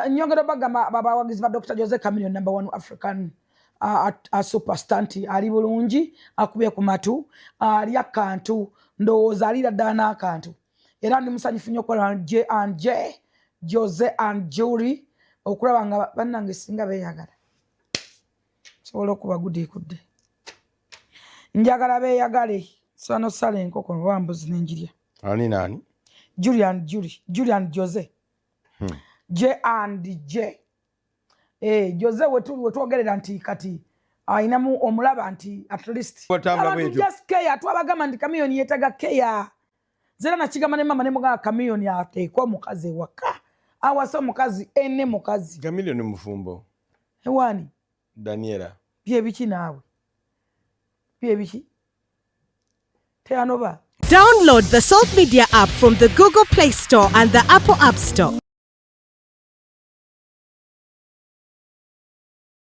Nyongera bagamba babawagizi ba Dr. Jose Chameleone #1 African superstar ali bulungi akubye ku matu ali akantu ndowooza alira ddala n'akantu era ndi musanyufu nnyo okukola J&J Jose and Julie okulaba nga bannange singa beeyagala sobola okuba gudikudde njagala beeyagale sano sala enkoko bambuzi n'enjirya ani nani Julian Jose J&J Jose wetwogerera nti kati ayinamu omulaba nti at least abantu just care twabagamba nti Chameleone yetaga care zera nakigamba ne mama ne muganga Chameleone ateekwa omukazi ewaka awasa omukazi enne mukazi Chameleone mufumbo ewani Daniela bye biki naawe bye biki teanoba. Download the Salt Media app from the Google Play Store and the Apple App Store.